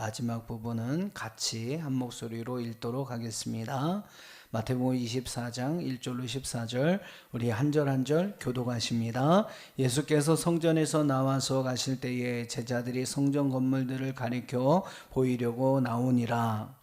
마지막 부분은 같이 한 목소리로 읽도록 하겠습니다. 마태복음 24장 1절로 14절 우리 한 절 한 절 교독하십니다. 예수께서 성전에서 나와서 가실 때에 제자들이 성전 건물들을 가리켜 보이려고 나오니라.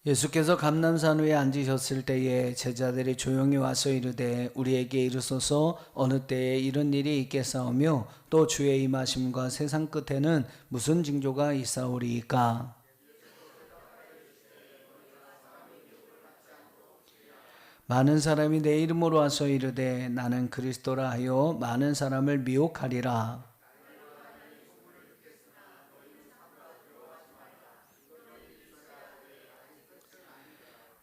예수께서 감람산 위에 앉으셨을 때에 제자들이 조용히 와서 이르되 우리에게 이르소서 어느 때에 이런 일이 있겠사오며 또 주의 임하심과 세상 끝에는 무슨 징조가 있사오리이까. 많은 사람이 내 이름으로 와서 이르되 나는 그리스도라 하여 많은 사람을 미혹하리라.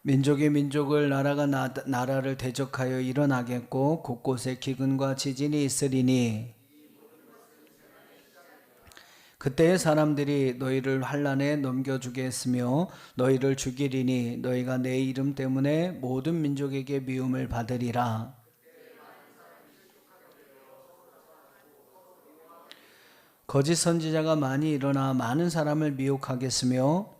민족이 민족을 나라가 나라를 대적하여 일어나겠고 곳곳에 기근과 지진이 있으리니 그때의 사람들이 너희를 환난에 넘겨주겠으며 너희를 죽이리니 너희가 내 이름 때문에 모든 민족에게 미움을 받으리라. 거짓 선지자가 많이 일어나 많은 사람을 미혹하겠으며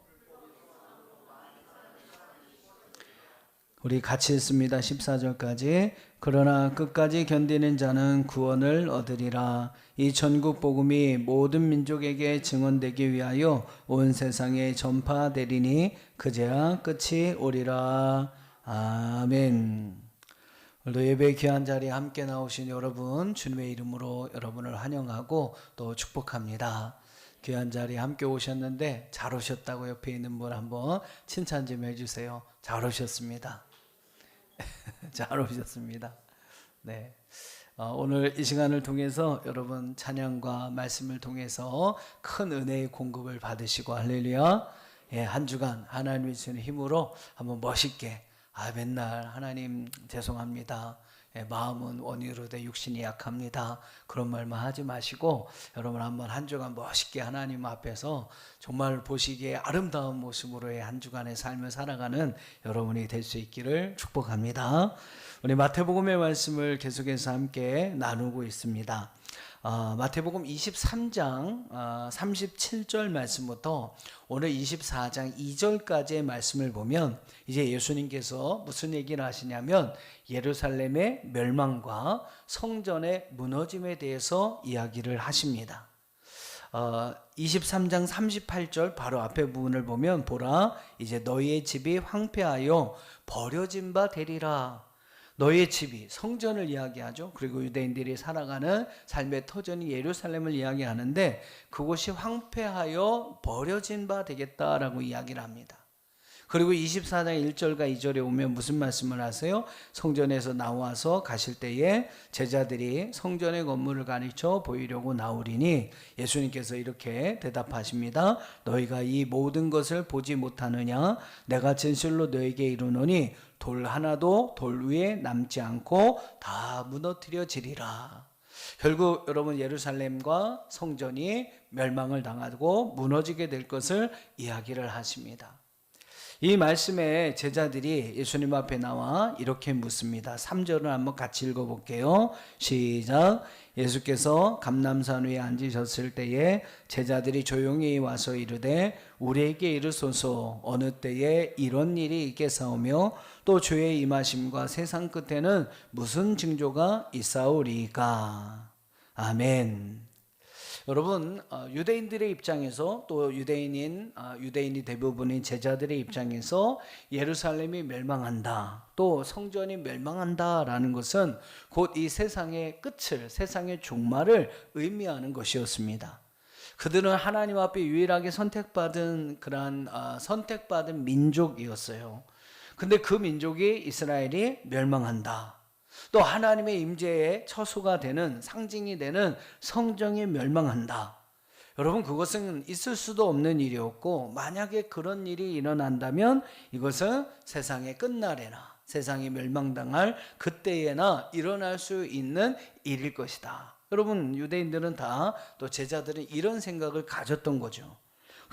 우리 같이 읽습니다. 14절까지. 그러나 끝까지 견디는 자는 구원을 얻으리라. 이 전국 복음이 모든 민족에게 증언되기 위하여 온 세상에 전파되리니 그제야 끝이 오리라. 아멘. 오늘도 예배 귀한 자리에 함께 나오신 여러분 주님의 이름으로 여러분을 환영하고 또 축복합니다. 귀한 자리에 함께 오셨는데 잘 오셨다고 옆에 있는 분 한번 칭찬 좀 해주세요. 잘 오셨습니다. 잘 오셨습니다. 네. 오늘 이 시간을 통해서 여러분 찬양과 말씀을 통해서 큰 은혜의 공급을 받으시고 할렐루야. 예, 한 주간 하나님이 주시는 힘으로 한번 멋있게 맨날 하나님 죄송합니다. 예, 마음은 원이로 돼 육신이 약합니다. 그런 말만 하지 마시고 여러분 한번 한 주간 멋있게 하나님 앞에서 정말 보시기에 아름다운 모습으로의 한 주간의 삶을 살아가는 여러분이 될 수 있기를 축복합니다. 우리 마태복음의 말씀을 계속해서 함께 나누고 있습니다. 마태복음 23장 37절 말씀부터 오늘 24장 2절까지의 말씀을 보면 이제 예수님께서 무슨 얘기를 하시냐면 예루살렘의 멸망과 성전의 무너짐에 대해서 이야기를 하십니다. 23장 38절 바로 앞에 부분을 보면 보라 이제 너희의 집이 황폐하여 버려진 바 되리라. 너희의 집이 성전을 이야기하죠. 그리고 유대인들이 살아가는 삶의 터전이 예루살렘을 이야기하는데 그곳이 황폐하여 버려진 바 되겠다라고 이야기를 합니다. 그리고 24장 1절과 2절에 오면 무슨 말씀을 하세요? 성전에서 나와서 가실 때에 제자들이 성전의 건물을 가르쳐 보이려고 나오리니 예수님께서 이렇게 대답하십니다. 너희가 이 모든 것을 보지 못하느냐? 내가 진실로 너희에게 이르노니 돌 하나도 돌 위에 남지 않고 다 무너뜨려지리라. 결국 여러분 예루살렘과 성전이 멸망을 당하고 무너지게 될 것을 이야기를 하십니다. 이 말씀에 제자들이 예수님 앞에 나와 이렇게 묻습니다. 3절을 한번 같이 읽어볼게요. 시작. 예수께서 감람산 위에 앉으셨을 때에 제자들이 조용히 와서 이르되 우리에게 이르소서 어느 때에 이런 일이 있겠사오며 또 주의 임하심과 세상 끝에는 무슨 징조가 있사오리이까. 아멘. 여러분 유대인들의 입장에서 또 유대인이 대부분인 제자들의 입장에서 예루살렘이 멸망한다 또 성전이 멸망한다라는 것은 곧 이 세상의 끝을 세상의 종말을 의미하는 것이었습니다. 그들은 하나님 앞에 유일하게 선택받은 그러한 선택받은 민족이었어요. 근데 그 민족이 이스라엘이 멸망한다. 또 하나님의 임재의 처소가 되는 상징이 되는 성전이 멸망한다. 여러분 그것은 있을 수도 없는 일이었고 만약에 그런 일이 일어난다면 이것은 세상의 끝날에나 세상이 멸망당할 그때에나 일어날 수 있는 일일 것이다. 여러분 유대인들은 다 또 제자들은 이런 생각을 가졌던 거죠.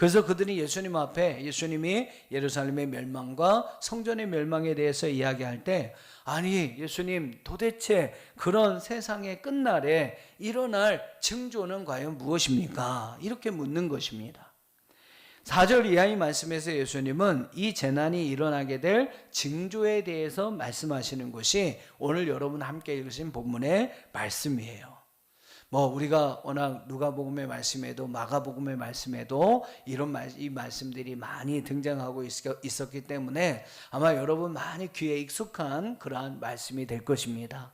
그래서 그들이 예수님 앞에 예수님이 예루살렘의 멸망과 성전의 멸망에 대해서 이야기할 때 아니 예수님 도대체 그런 세상의 끝날에 일어날 징조는 과연 무엇입니까? 이렇게 묻는 것입니다. 4절 이하의 말씀에서 예수님은 이 재난이 일어나게 될 징조에 대해서 말씀하시는 것이 오늘 여러분 함께 읽으신 본문의 말씀이에요. 우리가 워낙 누가복음의 말씀에도 마가복음의 말씀에도 이 말씀들이 많이 등장하고 있었기 때문에 아마 여러분 많이 귀에 익숙한 그러한 말씀이 될 것입니다.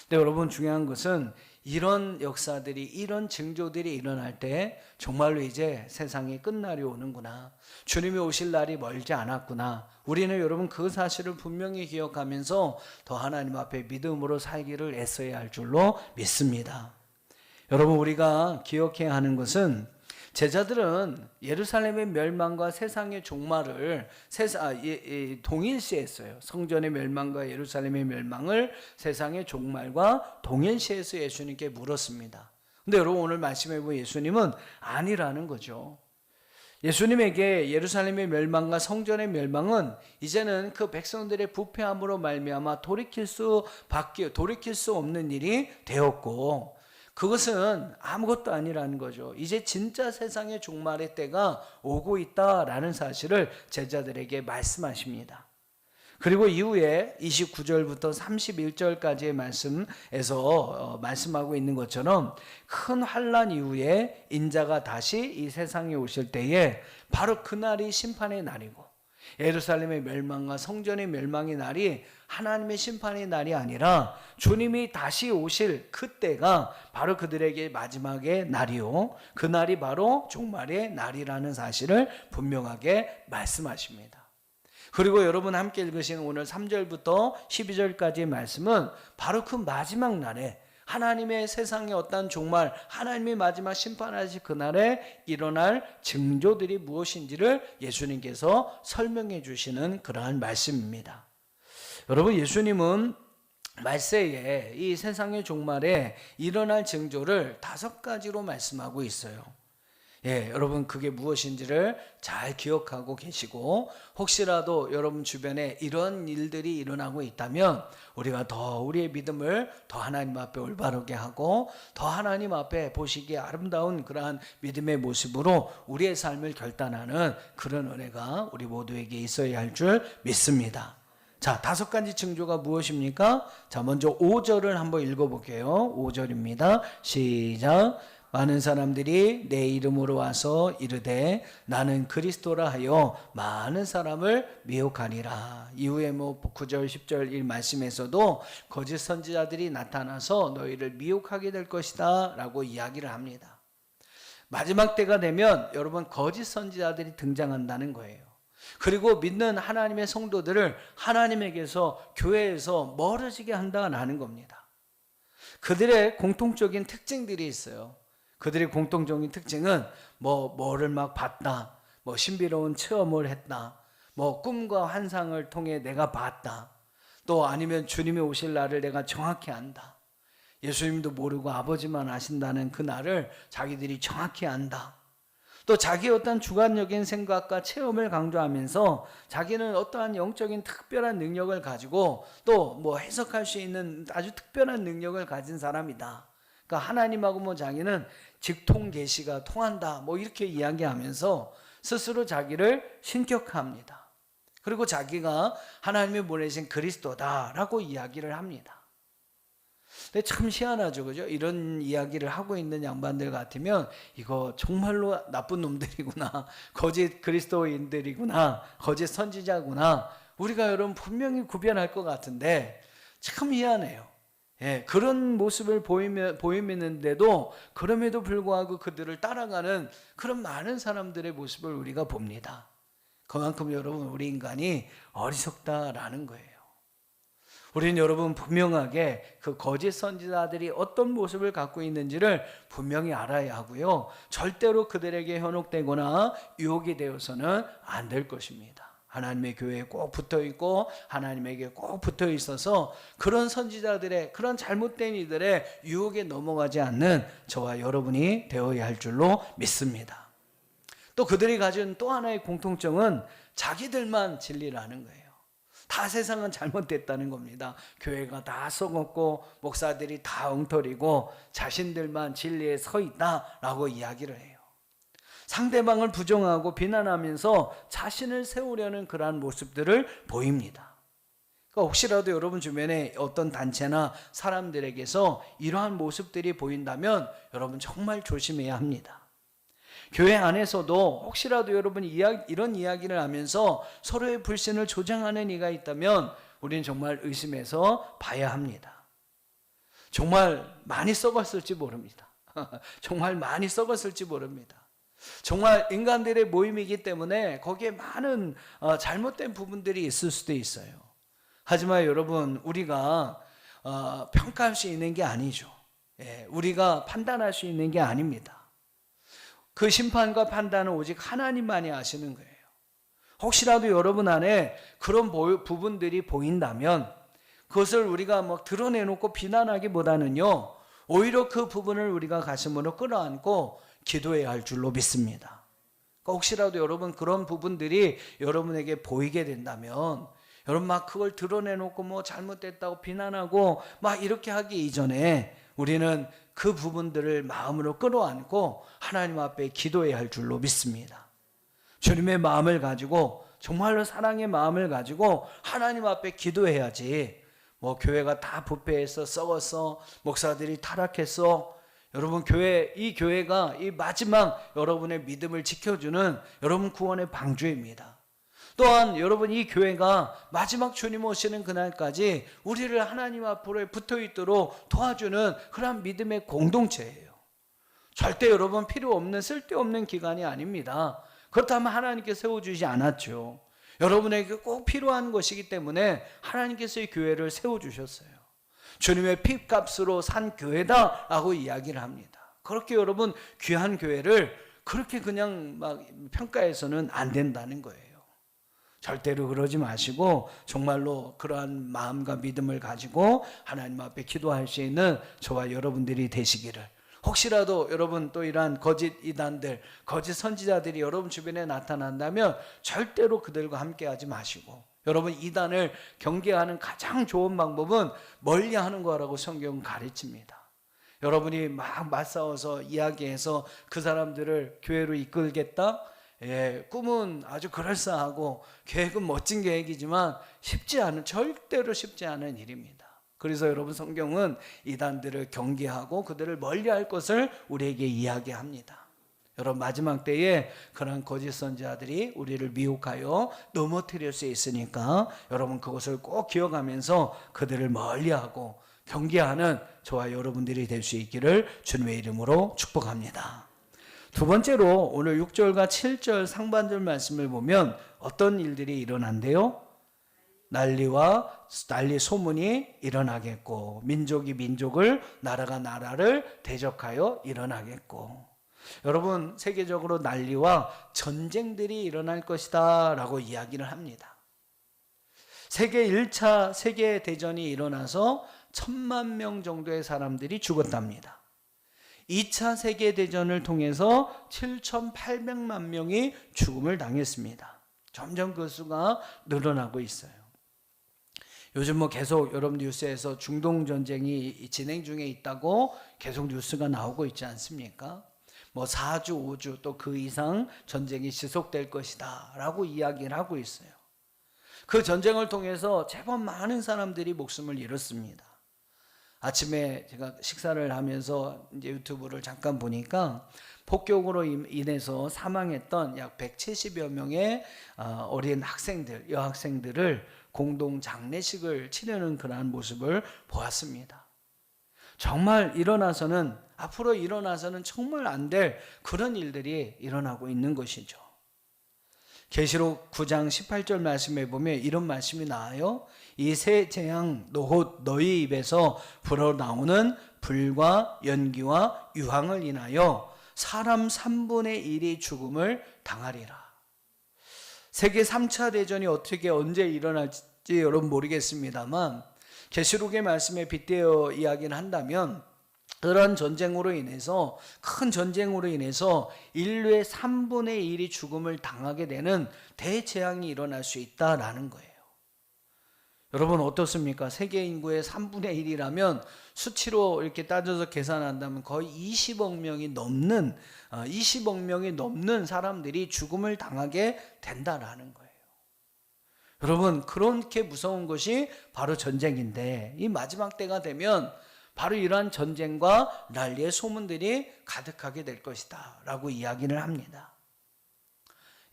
근데 여러분 중요한 것은 이런 역사들이 이런 징조들이 일어날 때 정말로 이제 세상이 끝날이 오는구나. 주님이 오실 날이 멀지 않았구나. 우리는 여러분 그 사실을 분명히 기억하면서 더 하나님 앞에 믿음으로 살기를 애써야 할 줄로 믿습니다. 여러분 우리가 기억해야 하는 것은 제자들은 예루살렘의 멸망과 세상의 종말을 동일시했어요. 성전의 멸망과 예루살렘의 멸망을 세상의 종말과 동일시해서 예수님께 물었습니다. 근데 여러분 오늘 말씀해 보면 예수님은 아니라는 거죠. 예수님에게 예루살렘의 멸망과 성전의 멸망은 이제는 그 백성들의 부패함으로 말미암아 돌이킬 수 없는 일이 되었고 그것은 아무것도 아니라는 거죠. 이제 진짜 세상의 종말의 때가 오고 있다라는 사실을 제자들에게 말씀하십니다. 그리고 이후에 29절부터 31절까지의 말씀에서 말씀하고 있는 것처럼 큰 환난 이후에 인자가 다시 이 세상에 오실 때에 바로 그날이 심판의 날이고 예루살렘의 멸망과 성전의 멸망의 날이 하나님의 심판의 날이 아니라 주님이 다시 오실 그때가 바로 그들에게 마지막의 날이요 그 날이 바로 종말의 날이라는 사실을 분명하게 말씀하십니다. 그리고 여러분 함께 읽으신 오늘 3절부터 12절까지의 말씀은 바로 그 마지막 날에 하나님의 세상의 어떤 종말, 하나님의 마지막 심판하실 그날에 일어날 징조들이 무엇인지를 예수님께서 설명해 주시는 그러한 말씀입니다. 여러분 예수님은 말세에 이 세상의 종말에 일어날 징조를 5가지로 말씀하고 있어요. 여러분 그게 무엇인지를 잘 기억하고 계시고 혹시라도 여러분 주변에 이런 일들이 일어나고 있다면 우리가 더 우리의 믿음을 더 하나님 앞에 올바르게 하고 더 하나님 앞에 보시기에 아름다운 그러한 믿음의 모습으로 우리의 삶을 결단하는 그런 은혜가 우리 모두에게 있어야 할 줄 믿습니다. 자, 5가지 징조가 무엇입니까? 자, 먼저 5절을 한번 읽어볼게요. 5절입니다. 시작. 많은 사람들이 내 이름으로 와서 이르되 나는 그리스도라 하여 많은 사람을 미혹하리라. 이후에 9절 10절 이 말씀에서도 거짓 선지자들이 나타나서 너희를 미혹하게 될 것이다 라고 이야기를 합니다. 마지막 때가 되면 여러분 거짓 선지자들이 등장한다는 거예요. 그리고 믿는 하나님의 성도들을 하나님에게서 교회에서 멀어지게 한다는 겁니다. 그들의 공통적인 특징들이 있어요. 그들의 공통적인 특징은 뭐를 막 봤다, 신비로운 체험을 했다, 꿈과 환상을 통해 내가 봤다, 또 아니면 주님이 오실 날을 내가 정확히 안다. 예수님도 모르고 아버지만 아신다는 그 날을 자기들이 정확히 안다. 또 자기의 어떤 주관적인 생각과 체험을 강조하면서 자기는 어떠한 영적인 특별한 능력을 가지고 또 해석할 수 있는 아주 특별한 능력을 가진 사람이다. 그러니까 하나님하고 자기는 직통 계시가 통한다. 이렇게 이야기하면서 스스로 자기를 신격화합니다. 그리고 자기가 하나님이 보내신 그리스도다라고 이야기를 합니다. 근데 참 희한하죠, 그죠? 이런 이야기를 하고 있는 양반들 같으면 이거 정말로 나쁜 놈들이구나, 거짓 그리스도인들이구나, 거짓 선지자구나. 우리가 여러분 분명히 구별할 것 같은데 참 희한해요. 그런 모습을 보이는데도 그럼에도 불구하고 그들을 따라가는 그런 많은 사람들의 모습을 우리가 봅니다. 그만큼 여러분 우리 인간이 어리석다라는 거예요. 우리는 여러분 분명하게 그 거짓 선지자들이 어떤 모습을 갖고 있는지를 분명히 알아야 하고요. 절대로 그들에게 현혹되거나 유혹이 되어서는 안 될 것입니다. 하나님의 교회에 꼭 붙어 있고 하나님에게 꼭 붙어 있어서 그런 선지자들의 그런 잘못된 이들의 유혹에 넘어가지 않는 저와 여러분이 되어야 할 줄로 믿습니다. 또 그들이 가진 또 하나의 공통점은 자기들만 진리를 아는 거예요. 다 세상은 잘못됐다는 겁니다. 교회가 다 썩었고 목사들이 다 엉터리고 자신들만 진리에 서 있다라고 이야기를 해요. 상대방을 부정하고 비난하면서 자신을 세우려는 그러한 모습들을 보입니다. 그러니까 혹시라도 여러분 주변에 어떤 단체나 사람들에게서 이러한 모습들이 보인다면 여러분 정말 조심해야 합니다. 교회 안에서도 혹시라도 여러분이 이런 이야기를 하면서 서로의 불신을 조장하는 이가 있다면 우리는 정말 의심해서 봐야 합니다. 정말 많이 썩었을지 모릅니다. 정말 많이 썩었을지 모릅니다. 정말 인간들의 모임이기 때문에 거기에 많은 잘못된 부분들이 있을 수도 있어요. 하지만 여러분, 우리가 평가할 수 있는 게 아니죠. 우리가 판단할 수 있는 게 아닙니다. 그 심판과 판단은 오직 하나님만이 아시는 거예요. 혹시라도 여러분 안에 그런 부분들이 보인다면 그것을 우리가 막 드러내놓고 비난하기보다는요, 오히려 그 부분을 우리가 가슴으로 끌어안고 기도해야 할 줄로 믿습니다. 그러니까 혹시라도 여러분 그런 부분들이 여러분에게 보이게 된다면 여러분 막 그걸 드러내놓고 뭐 잘못됐다고 비난하고 막 이렇게 하기 이전에 우리는 그 부분들을 마음으로 끌어안고 하나님 앞에 기도해야 할 줄로 믿습니다. 주님의 마음을 가지고 정말로 사랑의 마음을 가지고 하나님 앞에 기도해야지 뭐 교회가 다 부패해서 썩었어, 목사들이 타락했어. 여러분 이 교회가 이 마지막 여러분의 믿음을 지켜주는 여러분 구원의 방주입니다. 또한 여러분 이 교회가 마지막 주님 오시는 그날까지 우리를 하나님 앞으로 붙어 있도록 도와주는 그런 믿음의 공동체예요. 절대 여러분 필요 없는 쓸데없는 기관이 아닙니다. 그렇다면 하나님께 세워주지 않았죠. 여러분에게 꼭 필요한 것이기 때문에 하나님께서 이 교회를 세워주셨어요. 주님의 피값으로 산 교회다라고 이야기를 합니다. 그렇게 여러분 귀한 교회를 그렇게 그냥 막 평가해서는 안 된다는 거예요. 절대로 그러지 마시고 정말로 그러한 마음과 믿음을 가지고 하나님 앞에 기도할 수 있는 저와 여러분들이 되시기를. 혹시라도 여러분 또 이러한 거짓 이단들, 거짓 선지자들이 여러분 주변에 나타난다면 절대로 그들과 함께하지 마시고, 여러분 이단을 경계하는 가장 좋은 방법은 멀리하는 거라고 성경은 가르칩니다. 여러분이 막 맞싸워서 이야기해서 그 사람들을 교회로 이끌겠다? 꿈은 아주 그럴싸하고 계획은 멋진 계획이지만 절대로 쉽지 않은 일입니다. 그래서 여러분 성경은 이단들을 경계하고 그들을 멀리할 것을 우리에게 이야기합니다. 여러분 마지막 때에 그런 거짓 선지자들이 우리를 미혹하여 넘어뜨릴 수 있으니까 여러분 그것을 꼭 기억하면서 그들을 멀리하고 경계하는 저와 여러분들이 될 수 있기를 주님의 이름으로 축복합니다. 두 번째로 오늘 6절과 7절 상반절 말씀을 보면 어떤 일들이 일어난대요? 난리 소문이 일어나겠고, 민족이 민족을, 나라가 나라를 대적하여 일어나겠고. 여러분 세계적으로 난리와 전쟁들이 일어날 것이다 라고 이야기를 합니다. 세계 1차 세계대전이 일어나서 1000만 명 정도의 사람들이 죽었답니다. 2차 세계대전을 통해서 7,800만 명이 죽음을 당했습니다. 점점 그 수가 늘어나고 있어요. 요즘 뭐 계속 여러분 뉴스에서 중동전쟁이 진행 중에 있다고 계속 뉴스가 나오고 있지 않습니까? 뭐 4주, 5주 또 그 이상 전쟁이 지속될 것이다 라고 이야기를 하고 있어요. 그 전쟁을 통해서 제법 많은 사람들이 목숨을 잃었습니다. 아침에 제가 식사를 하면서 이제 유튜브를 잠깐 보니까 폭격으로 인해서 사망했던 약 170여 명의 어린 학생들, 여학생들을 공동 장례식을 치르는 그러한 모습을 보았습니다. 정말 앞으로 일어나서는 정말 안 될 그런 일들이 일어나고 있는 것이죠. 계시록 9장 18절 말씀에 보면 이런 말씀이 나와요. 이 새 재앙 곧 너희 입에서 불어나오는 불과 연기와 유황을 인하여 사람 3분의 1이 죽음을 당하리라. 세계 3차 대전이 언제 일어날지 여러분 모르겠습니다만 계시록의 말씀에 빗대어 이야기를 한다면 그런 전쟁으로 인해서, 큰 전쟁으로 인해서 인류의 3분의 1이 죽음을 당하게 되는 대재앙이 일어날 수 있다라는 거예요. 여러분 어떻습니까? 세계 인구의 3분의 1이라면 수치로 이렇게 따져서 계산한다면 거의 20억 명이 넘는 사람들이 죽음을 당하게 된다라는 거예요. 여러분 그렇게 무서운 것이 바로 전쟁인데, 이 마지막 때가 되면 바로 이러한 전쟁과 난리의 소문들이 가득하게 될 것이다 라고 이야기를 합니다.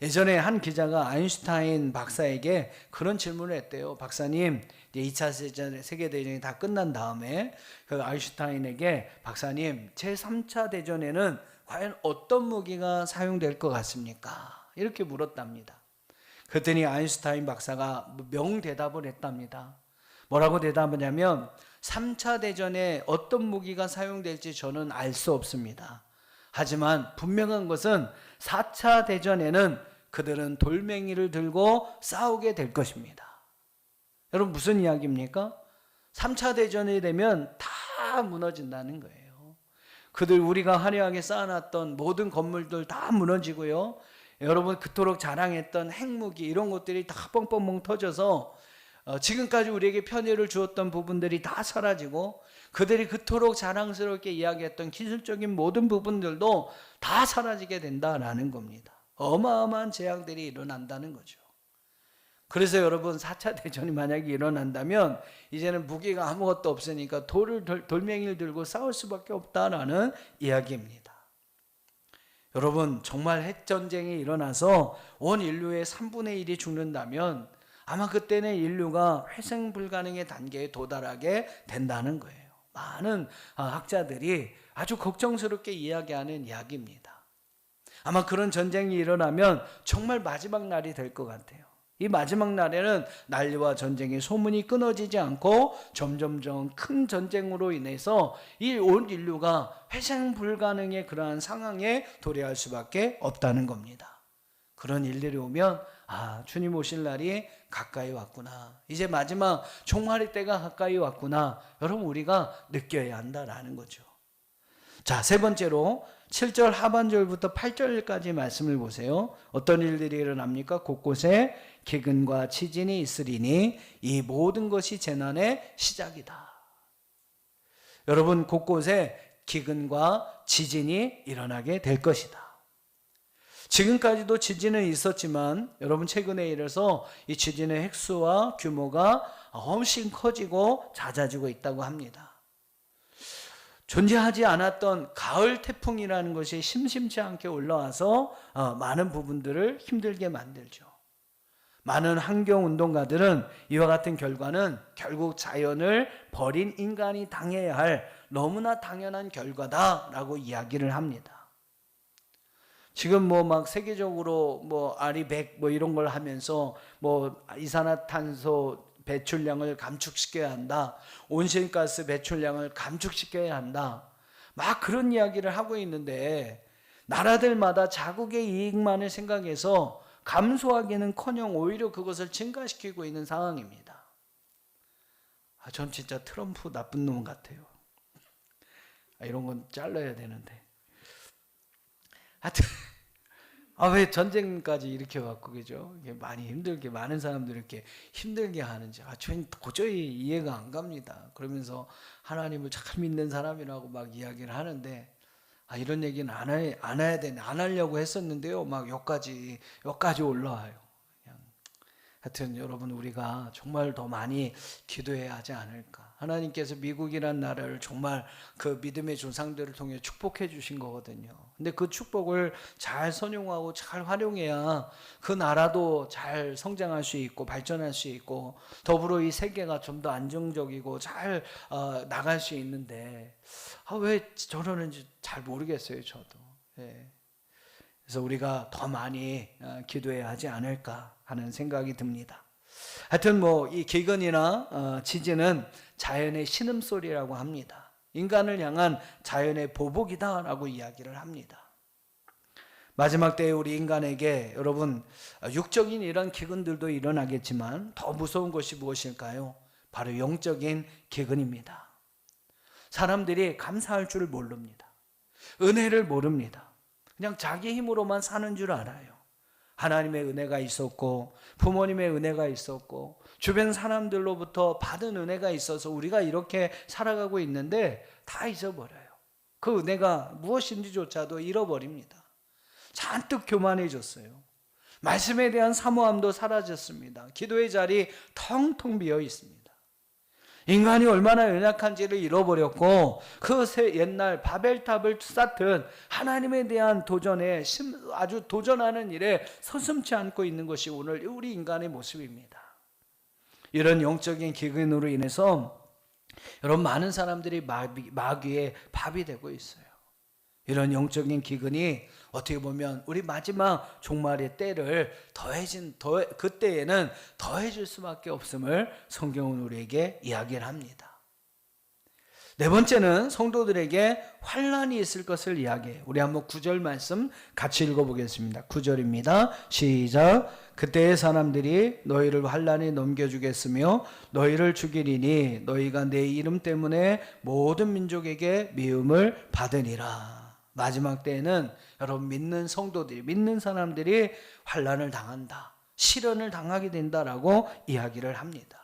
예전에 한 기자가 아인슈타인 박사에게 그런 질문을 했대요. 박사님, 이제 2차 세계대전이 다 끝난 다음에 그 아인슈타인에게, 박사님, 제3차 대전에는 과연 어떤 무기가 사용될 것 같습니까? 이렇게 물었답니다. 그랬더니 아인슈타인 박사가 명대답을 했답니다. 뭐라고 대답하냐면, 3차 대전에 어떤 무기가 사용될지 저는 알 수 없습니다. 하지만 분명한 것은 4차 대전에는 그들은 돌멩이를 들고 싸우게 될 것입니다. 여러분 무슨 이야기입니까? 3차 대전이 되면 다 무너진다는 거예요. 우리가 화려하게 쌓아놨던 모든 건물들 다 무너지고요. 여러분 그토록 자랑했던 핵무기 이런 것들이 다 뻥뻥뻥 터져서 지금까지 우리에게 편의를 주었던 부분들이 다 사라지고, 그들이 그토록 자랑스럽게 이야기했던 기술적인 모든 부분들도 다 사라지게 된다라는 겁니다. 어마어마한 재앙들이 일어난다는 거죠. 그래서 여러분 4차 대전이 만약에 일어난다면 이제는 무기가 아무것도 없으니까 돌멩이를 들고 싸울 수밖에 없다라는 이야기입니다. 여러분 정말 핵전쟁이 일어나서 온 인류의 3분의 1이 죽는다면 아마 그때는 인류가 회생 불가능의 단계에 도달하게 된다는 거예요. 많은 학자들이 아주 걱정스럽게 이야기하는 이야기입니다. 아마 그런 전쟁이 일어나면 정말 마지막 날이 될 것 같아요. 이 마지막 날에는 난리와 전쟁의 소문이 끊어지지 않고 점점점 큰 전쟁으로 인해서 이 온 인류가 회생 불가능의 그러한 상황에 도래할 수밖에 없다는 겁니다. 그런 일들이 오면 주님 오실 날이 가까이 왔구나, 이제 마지막 종말의 때가 가까이 왔구나, 여러분 우리가 느껴야 한다라는 거죠. 자, 세 번째로 7절 하반절부터 8절까지 말씀을 보세요. 어떤 일들이 일어납니까? 곳곳에 기근과 지진이 있으리니 이 모든 것이 재난의 시작이다. 여러분 곳곳에 기근과 지진이 일어나게 될 것이다. 지금까지도 지진은 있었지만 여러분 최근에 이래서 이 지진의 획수와 규모가 훨씬 커지고 잦아지고 있다고 합니다. 존재하지 않았던 가을 태풍이라는 것이 심심치 않게 올라와서 많은 부분들을 힘들게 만들죠. 많은 환경운동가들은 이와 같은 결과는 결국 자연을 버린 인간이 당해야 할 너무나 당연한 결과다라고 이야기를 합니다. 지금 막 세계적으로 아리백 이런 걸 하면서 이산화탄소 배출량을 감축시켜야 한다, 온실가스 배출량을 감축시켜야 한다, 막 그런 이야기를 하고 있는데 나라들마다 자국의 이익만을 생각해서 감소하기는커녕 오히려 그것을 증가시키고 있는 상황입니다. 전 진짜 트럼프 나쁜 놈 같아요. 이런 건 잘라야 되는데. 하여튼 왜 전쟁까지 이렇게 갖고, 그죠? 많이 힘들게, 많은 사람들이 이렇게 힘들게 하는지, 저는 도저히 이해가 안 갑니다. 그러면서 하나님을 잘 믿는 사람이라고 막 이야기를 하는데, 이런 얘기는 안 해야 되네, 안 하려고 했었는데요. 막 여기까지 올라와요. 하여튼 여러분 우리가 정말 더 많이 기도해야 하지 않을까. 하나님께서 미국이란 나라를 정말 그 믿음의 조상들을 통해 축복해 주신 거거든요. 근데 그 축복을 잘 선용하고 잘 활용해야 그 나라도 잘 성장할 수 있고 발전할 수 있고 더불어 이 세계가 좀 더 안정적이고 잘 나갈 수 있는데 왜 저러는지 잘 모르겠어요, 저도. 그래서 우리가 더 많이 기도해야 하지 않을까 하는 생각이 듭니다. 하여튼 이 기근이나 지진은 자연의 신음소리라고 합니다. 인간을 향한 자연의 보복이다라고 이야기를 합니다. 마지막 때에 우리 인간에게 여러분 육적인 이런 기근들도 일어나겠지만 더 무서운 것이 무엇일까요? 바로 영적인 기근입니다. 사람들이 감사할 줄 모릅니다. 은혜를 모릅니다. 그냥 자기 힘으로만 사는 줄 알아요. 하나님의 은혜가 있었고 부모님의 은혜가 있었고 주변 사람들로부터 받은 은혜가 있어서 우리가 이렇게 살아가고 있는데 다 잊어버려요. 그 은혜가 무엇인지조차도 잃어버립니다. 잔뜩 교만해졌어요. 말씀에 대한 사모함도 사라졌습니다. 기도의 자리 텅텅 비어 있습니다. 인간이 얼마나 연약한지를 잃어버렸고 그 옛날 바벨탑을 쌓든 하나님에 대한 도전에 아주 도전하는 일에 서슴지 않고 있는 것이 오늘 우리 인간의 모습입니다. 이런 영적인 기근으로 인해서 여러분 많은 사람들이 마귀의 밥이 되고 있어요. 이런 영적인 기근이 어떻게 보면 우리 마지막 종말의 때를 그때에는 더해질 수밖에 없음을 성경은 우리에게 이야기를 합니다. 네 번째는 성도들에게 환난이 있을 것을 이야기해요. 우리 한번 9절 말씀 같이 읽어보겠습니다. 9절입니다. 시작. 그때의 사람들이 너희를 환난에 넘겨주겠으며 너희를 죽이리니 너희가 내 이름 때문에 모든 민족에게 미움을 받으리라. 마지막 때에는 여러분 믿는 성도들이, 믿는 사람들이 환난을 당한다, 시련을 당하게 된다라고 이야기를 합니다.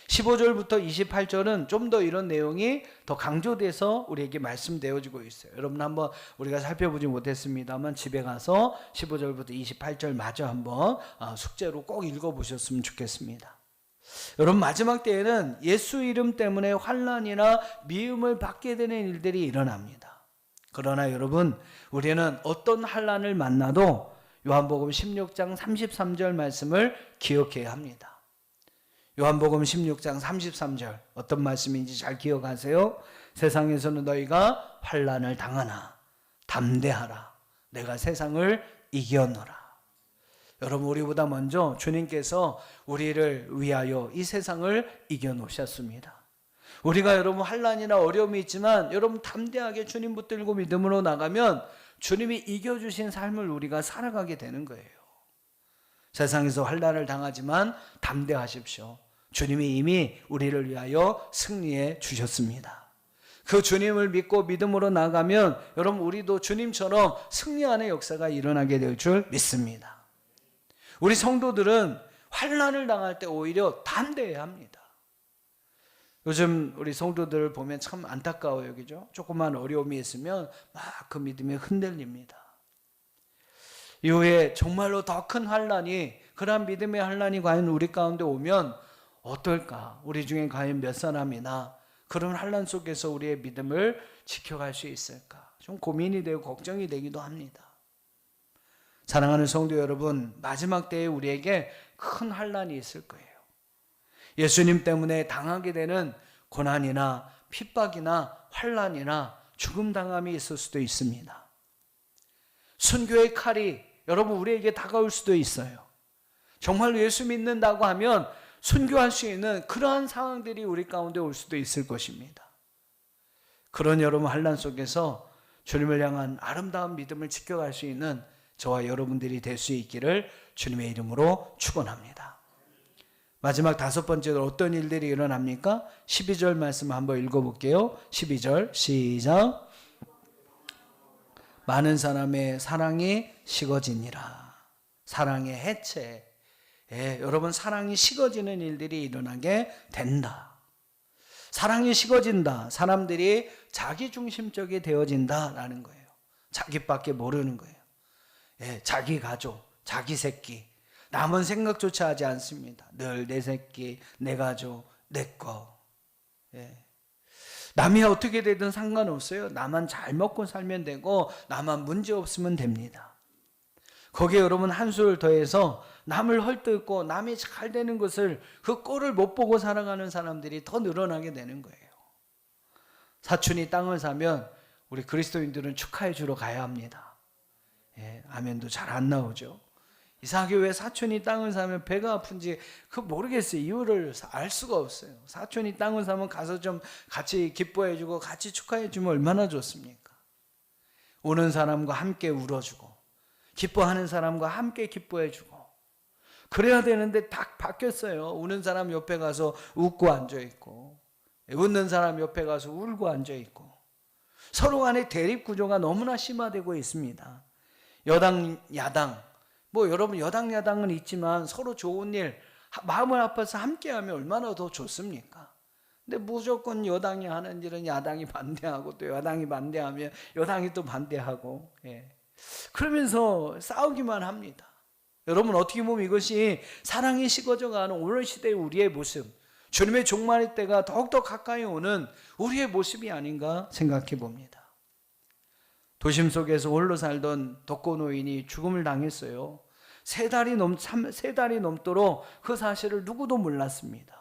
15절부터 28절은 좀 더 이런 내용이 더 강조돼서 우리에게 말씀되어지고 있어요. 여러분 한번 우리가 살펴보지 못했습니다만 집에 가서 15절부터 28절 마저 한번 숙제로 꼭 읽어보셨으면 좋겠습니다. 여러분 마지막 때에는 예수 이름 때문에 환난이나 미움을 받게 되는 일들이 일어납니다. 그러나 여러분 우리는 어떤 환난을 만나도 요한복음 16장 33절 말씀을 기억해야 합니다. 요한복음 16장 33절 어떤 말씀인지 잘 기억하세요? 세상에서는 너희가 환난을 당하나 담대하라 내가 세상을 이겨노라. 여러분 우리보다 먼저 주님께서 우리를 위하여 이 세상을 이겨놓으셨습니다. 우리가 여러분 환난이나 어려움이 있지만 여러분 담대하게 주님 붙들고 믿음으로 나가면 주님이 이겨주신 삶을 우리가 살아가게 되는 거예요. 세상에서 환난을 당하지만 담대하십시오. 주님이 이미 우리를 위하여 승리해 주셨습니다. 그 주님을 믿고 믿음으로 나가면 여러분 우리도 주님처럼 승리하는 역사가 일어나게 될 줄 믿습니다. 우리 성도들은 환난을 당할 때 오히려 담대해야 합니다. 요즘 우리 성도들을 보면 참 안타까워요. 그죠? 조그만 어려움이 있으면 막 그 믿음이 흔들립니다. 이후에 정말로 더 큰 환난이, 그런 믿음의 환난이 과연 우리 가운데 오면 어떨까? 우리 중에 과연 몇 사람이나 그런 환난 속에서 우리의 믿음을 지켜갈 수 있을까? 좀 고민이 되고 걱정이 되기도 합니다. 사랑하는 성도 여러분, 마지막 때에 우리에게 큰 환난이 있을 거예요. 예수님 때문에 당하게 되는 고난이나 핍박이나 환난이나 죽음 당함이 있을 수도 있습니다. 순교의 칼이 여러분 우리에게 다가올 수도 있어요. 정말로 예수 믿는다고 하면 순교할 수 있는 그러한 상황들이 우리 가운데 올 수도 있을 것입니다. 그런 여러분 환난 속에서 주님을 향한 아름다운 믿음을 지켜갈 수 있는 저와 여러분들이 될 수 있기를 주님의 이름으로 축원합니다. 마지막 다섯 번째로 어떤 일들이 일어납니까? 12절 말씀 한번 읽어볼게요. 12절 시작. 많은 사람의 사랑이 식어지니라. 사랑의 해체. 여러분 사랑이 식어지는 일들이 일어나게 된다. 사랑이 식어진다. 사람들이 자기중심적이 되어진다라는 거예요. 자기밖에 모르는 거예요. 자기 가족, 자기 새끼. 남은 생각조차 하지 않습니다. 늘 내 새끼, 내 가족, 내 거. 남이 어떻게 되든 상관없어요. 나만 잘 먹고 살면 되고 나만 문제 없으면 됩니다. 거기에 여러분 한 수를 더해서 남을 헐뜯고 남이 잘 되는 것을 그 꼴을 못 보고 살아가는 사람들이 더 늘어나게 되는 거예요. 사촌이 땅을 사면 우리 그리스도인들은 축하해 주러 가야 합니다. 아멘도 잘 안 나오죠. 이상하게 왜 사촌이 땅을 사면 배가 아픈지 모르겠어요. 이유를 알 수가 없어요. 사촌이 땅을 사면 가서 좀 같이 기뻐해주고 같이 축하해주면 얼마나 좋습니까? 우는 사람과 함께 울어주고 기뻐하는 사람과 함께 기뻐해주고 그래야 되는데 딱 바뀌었어요. 우는 사람 옆에 가서 웃고 앉아있고 웃는 사람 옆에 가서 울고 앉아 있고 서로 간의 대립 구조가 너무나 심화되고 있습니다. 여당 야당 여러분 여당 야당은 있지만 서로 좋은 일 마음을 아파서 함께하면 얼마나 더 좋습니까? 근데 무조건 여당이 하는 일은 야당이 반대하고 또 여당이 반대하면 여당이 또 반대하고 그러면서 싸우기만 합니다. 여러분 어떻게 보면 이것이 사랑이 식어져가는 오늘 시대의 우리의 모습, 주님의 종말의 때가 더욱더 가까이 오는 우리의 모습이 아닌가 생각해 봅니다. 도심 속에서 홀로 살던 독거노인이 죽음을 당했어요. 3달이 넘도록 그 사실을 누구도 몰랐습니다.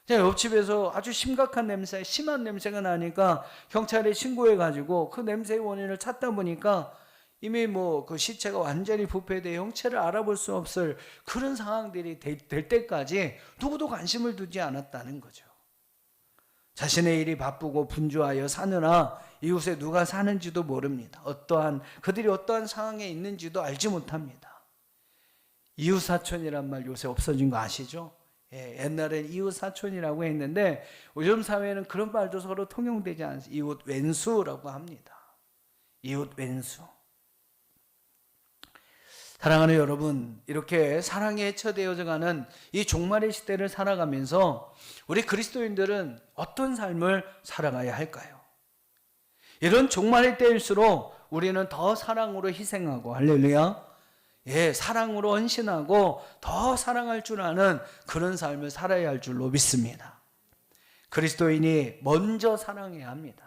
옆집에서 아주 심각한 냄새, 심한 냄새가 나니까 경찰에 신고해가지고 그 냄새의 원인을 찾다 보니까 이미 그 시체가 완전히 부패돼 형체를 알아볼 수 없을 그런 상황들이 될 때까지 누구도 관심을 두지 않았다는 거죠. 자신의 일이 바쁘고 분주하여 사느라 이웃에 누가 사는지도 모릅니다. 그들이 어떠한 상황에 있는지도 알지 못합니다. 이웃 사촌이란 말 요새 없어진 거 아시죠? 옛날엔 이웃 사촌이라고 했는데 요즘 사회에는 그런 말도 서로 통용되지 않습니다. 이웃 왼수라고 합니다. 이웃 왼수. 사랑하는 여러분, 이렇게 사랑에 해쳐되어져 가는 이 종말의 시대를 살아가면서 우리 그리스도인들은 어떤 삶을 살아가야 할까요? 이런 종말의 때일수록 우리는 더 사랑으로 희생하고 할렐루야, 사랑으로 헌신하고 더 사랑할 줄 아는 그런 삶을 살아야 할 줄로 믿습니다. 그리스도인이 먼저 사랑해야 합니다.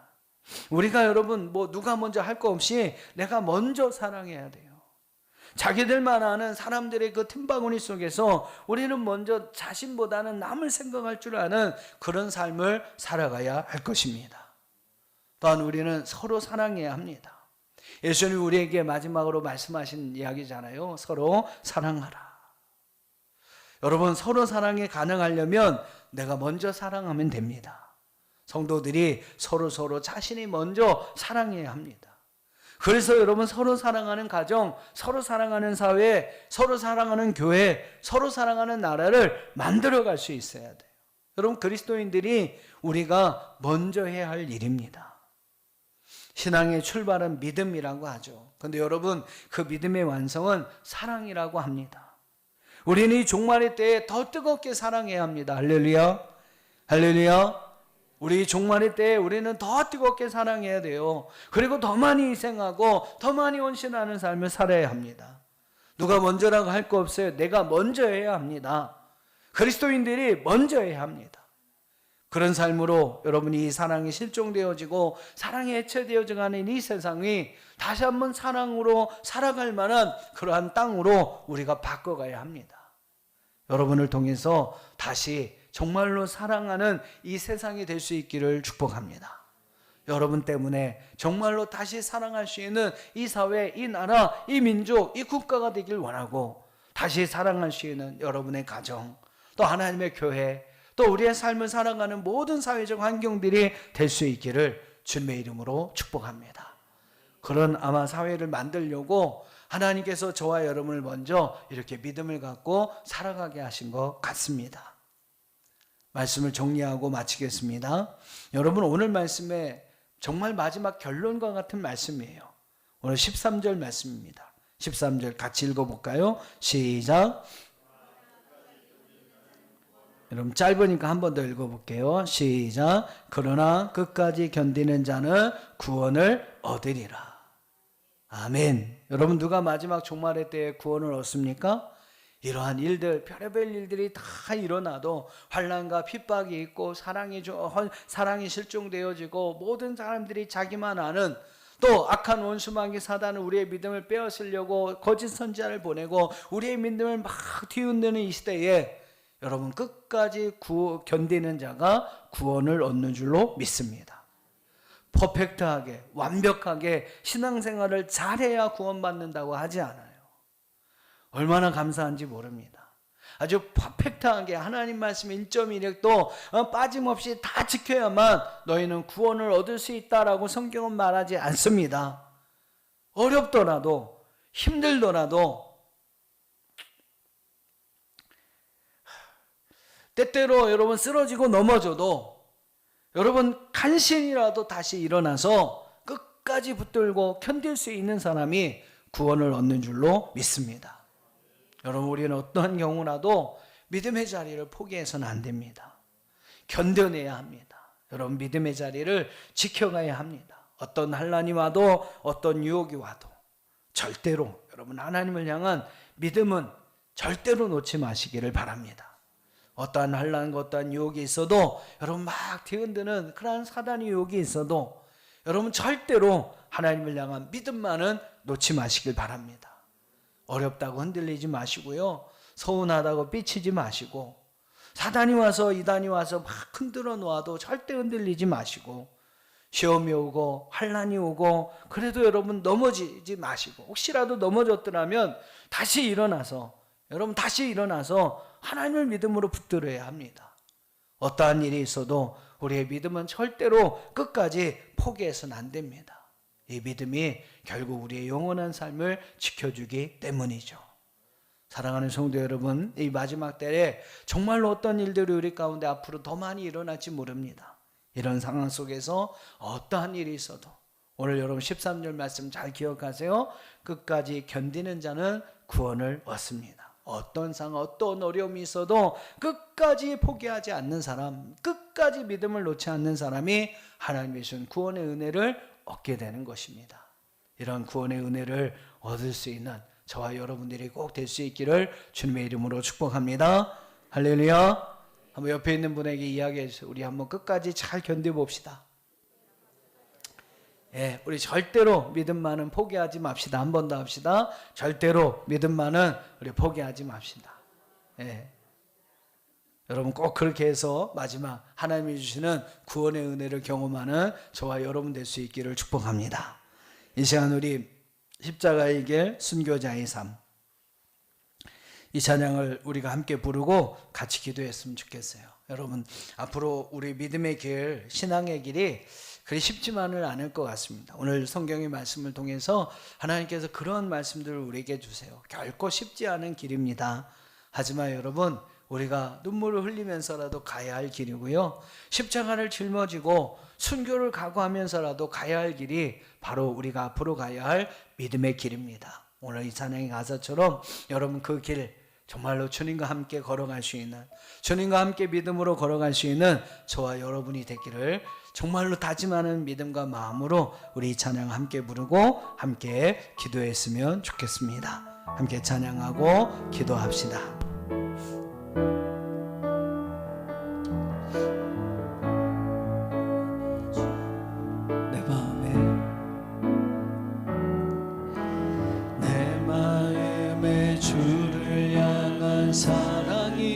우리가 여러분 누가 먼저 할 거 없이 내가 먼저 사랑해야 돼요. 자기들만 아는 사람들의 그 틈바구니 속에서 우리는 먼저 자신보다는 남을 생각할 줄 아는 그런 삶을 살아가야 할 것입니다. 또한 우리는 서로 사랑해야 합니다. 예수님이 우리에게 마지막으로 말씀하신 이야기잖아요. 서로 사랑하라. 여러분 서로 사랑이 가능하려면 내가 먼저 사랑하면 됩니다. 성도들이 서로 자신이 먼저 사랑해야 합니다. 그래서 여러분 서로 사랑하는 가정, 서로 사랑하는 사회, 서로 사랑하는 교회, 서로 사랑하는 나라를 만들어갈 수 있어야 돼요. 여러분 그리스도인들이 우리가 먼저 해야 할 일입니다. 신앙의 출발은 믿음이라고 하죠. 그런데 여러분 그 믿음의 완성은 사랑이라고 합니다. 우리는 이 종말의 때에 더 뜨겁게 사랑해야 합니다. 할렐루야, 할렐루야. 우리 종말의 때에 우리는 더 뜨겁게 사랑해야 돼요. 그리고 더 많이 희생하고 더 많이 헌신하는 삶을 살아야 합니다. 누가 먼저라고 할 거 없어요. 내가 먼저 해야 합니다. 그리스도인들이 먼저 해야 합니다. 그런 삶으로 여러분이 이 사랑이 실종되어지고 사랑이 해체되어져가는 이 세상이 다시 한번 사랑으로 살아갈 만한 그러한 땅으로 우리가 바꿔가야 합니다. 여러분을 통해서 다시 정말로 사랑하는 이 세상이 될 수 있기를 축복합니다. 여러분 때문에 정말로 다시 사랑할 수 있는 이 사회, 이 나라, 이 민족, 이 국가가 되길 원하고 다시 사랑할 수 있는 여러분의 가정, 또 하나님의 교회, 또 우리의 삶을 살아가는 모든 사회적 환경들이 될 수 있기를 주님의 이름으로 축복합니다. 그런 아마 사회를 만들려고 하나님께서 저와 여러분을 먼저 이렇게 믿음을 갖고 살아가게 하신 것 같습니다. 말씀을 정리하고 마치겠습니다. 여러분 오늘 말씀에 정말 마지막 결론과 같은 말씀이에요. 오늘 13절 말씀입니다. 13절 같이 읽어볼까요? 시작. 여러분 짧으니까 한 번 더 읽어볼게요. 시작. 그러나 끝까지 견디는 자는 구원을 얻으리라. 아멘. 여러분 누가 마지막 종말의 때에 구원을 얻습니까? 이러한 일들, 별의별 일들이 다 일어나도 환난과 핍박이 있고 사랑이 실종되어지고 모든 사람들이 자기만 아는 또 악한 원수마귀 사단은 우리의 믿음을 빼앗으려고 거짓 선지자를 보내고 우리의 믿음을 막 뒤흔드는 이 시대에 여러분 끝까지 견디는 자가 구원을 얻는 줄로 믿습니다. 퍼펙트하게 완벽하게 신앙생활을 잘해야 구원받는다고 하지 않아요. 얼마나 감사한지 모릅니다. 아주 퍼펙트하게 하나님 말씀 1.1획도 빠짐없이 다 지켜야만 너희는 구원을 얻을 수 있다라고 성경은 말하지 않습니다. 어렵더라도 힘들더라도 때때로 여러분 쓰러지고 넘어져도 여러분 간신이라도 다시 일어나서 끝까지 붙들고 견딜 수 있는 사람이 구원을 얻는 줄로 믿습니다. 여러분 우리는 어떠한 경우라도 믿음의 자리를 포기해서는 안 됩니다. 견뎌내야 합니다. 여러분 믿음의 자리를 지켜가야 합니다. 어떤 환난이 와도 어떤 유혹이 와도 절대로 여러분 하나님을 향한 믿음은 절대로 놓지 마시기를 바랍니다. 어떠한 환난과 어떠한 유혹이 있어도 여러분 막 뒤흔드는 그러한 사단의 유혹이 있어도 여러분 절대로 하나님을 향한 믿음만은 놓지 마시길 바랍니다. 어렵다고 흔들리지 마시고요. 서운하다고 삐치지 마시고 사단이 와서 이단이 와서 막 흔들어 놓아도 절대 흔들리지 마시고 시험이 오고 환난이 오고 그래도 여러분 넘어지지 마시고 혹시라도 넘어졌더라면 다시 일어나서 여러분 다시 일어나서 하나님을 믿음으로 붙들어야 합니다. 어떠한 일이 있어도 우리의 믿음은 절대로 끝까지 포기해서는 안 됩니다. 이 믿음이 결국 우리의 영원한 삶을 지켜주기 때문이죠. 사랑하는 성도 여러분, 이 마지막 때에 정말로 어떤 일들이 우리 가운데 앞으로 더 많이 일어날지 모릅니다. 이런 상황 속에서 어떠한 일이 있어도 오늘 여러분 13절 말씀 잘 기억하세요. 끝까지 견디는 자는 구원을 얻습니다. 어떤 상황, 어떤 어려움이 있어도 끝까지 포기하지 않는 사람, 끝까지 믿음을 놓지 않는 사람이 하나님의 주신 구원의 은혜를 얻게 되는 것입니다. 이런 구원의 은혜를 얻을 수 있는 저와 여러분들이 꼭 될 수 있기를 주님의 이름으로 축복합니다. 할렐루야. 한번 옆에 있는 분에게 이야기해 주세요. 우리 한번 끝까지 잘 견뎌봅시다. 예, 우리 절대로 믿음만은 포기하지 맙시다. 한 번 더 합시다. 절대로 믿음만은 우리 포기하지 맙시다. 예. 여러분 꼭 그렇게 해서 마지막 하나님이 주시는 구원의 은혜를 경험하는 저와 여러분 될 수 있기를 축복합니다. 이 시간 우리 십자가의 길, 순교자의 삶, 이 찬양을 우리가 함께 부르고 같이 기도했으면 좋겠어요. 여러분 앞으로 우리 믿음의 길, 신앙의 길이 그리 쉽지만은 않을 것 같습니다. 오늘 성경의 말씀을 통해서 하나님께서 그런 말씀들을 우리에게 주세요. 결코 쉽지 않은 길입니다. 하지만 여러분 우리가 눈물을 흘리면서라도 가야 할 길이고요. 십자가를 짊어지고 순교를 각오하면서라도 가야 할 길이 바로 우리가 앞으로 가야 할 믿음의 길입니다. 오늘 이 찬양의 가사처럼 여러분 그 길 정말로 주님과 함께 걸어갈 수 있는, 주님과 함께 믿음으로 걸어갈 수 있는 저와 여러분이 되기를 정말로 다짐하는 믿음과 마음으로 우리 이 찬양 함께 부르고 함께 기도했으면 좋겠습니다. 함께 찬양하고 기도합시다. 내 마음에 주를 향한 사랑이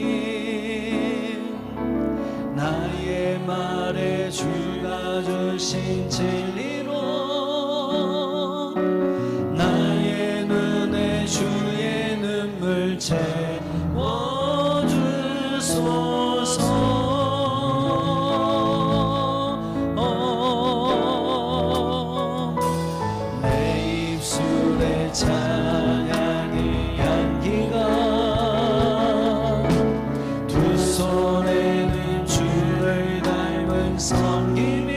나의 말에 주가 주신 진리로 나의 눈에 주의 눈물 채워주소서. 내 입술에 찬양의 향기가 두 손에는 주를 닮은 섬김이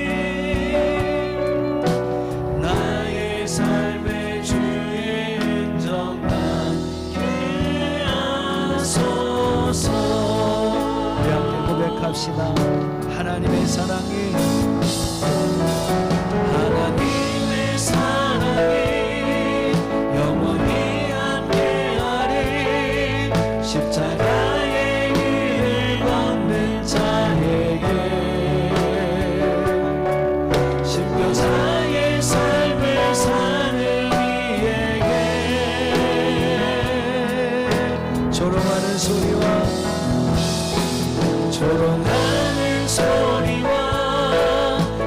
나의 삶의 주의 흔적 남게 하소서. 우리 함께 고백합시다. 하나님의 사랑이 영원히 함께하리. 십자가의 길을 걷는 자에게 신묘자의 삶을 사는 이에게 조롱하는 소리와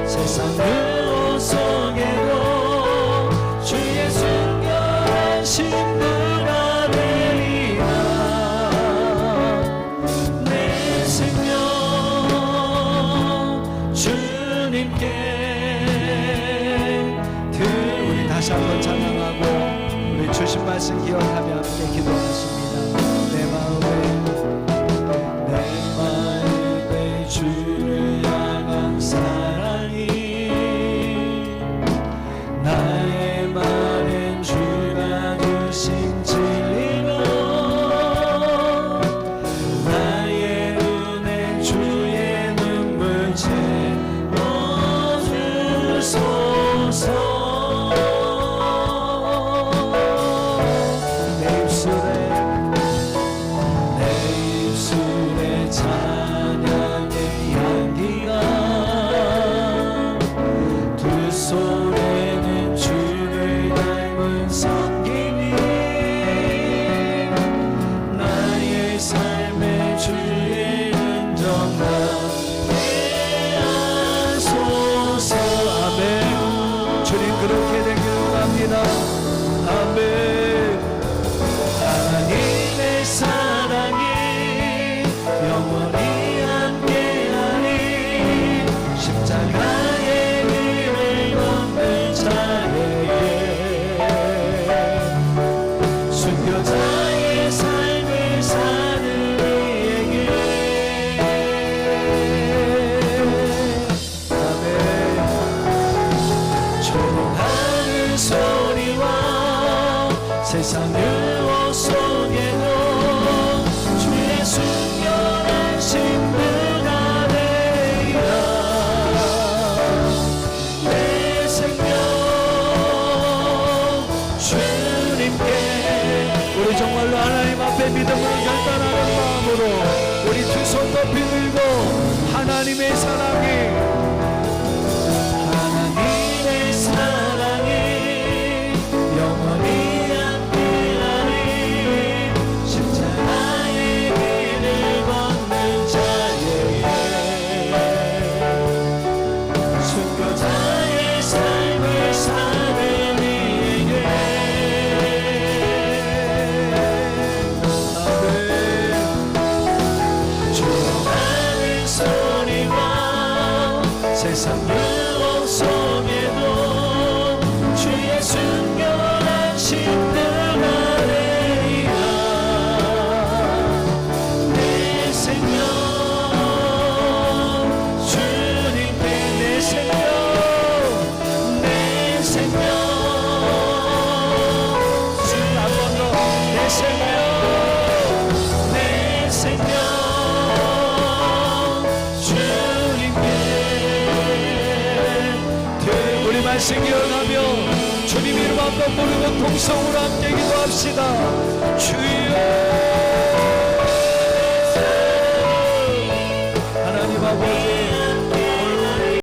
세상 그 속에도 주의 순결한 신부가 되리라. 내 생명 주님께 우리 다시 한번 찬양하고 우리 주신 말씀 기억하며 함께 기도하겠습니다. 내 마음에 주를 향한 사랑 세상 유혹 속에도 주의 순결한 신분 아래이라. 내 생명 주님께. 우리 정말로 하나님 앞에 믿음으로 결단하는 마음으로 우리 두 손 높이 들고 하나님의 사랑이 영원히 함께하리. 십자가의 길을 걷는 자에게 순교자의 삶을 사는 이에게. 조용하는 소리와 세상 유혹 속에도 주의 순결한 신들 아래이라. 내 생명 주님께. 내 생명 내 생명 주 한 번 더. 내 생명 내 생명 주님께. 우리 말씀 기억하며 주님 이름 한번 부르고 통성으로 함께 기도합시다. 주여. 하나님 아버지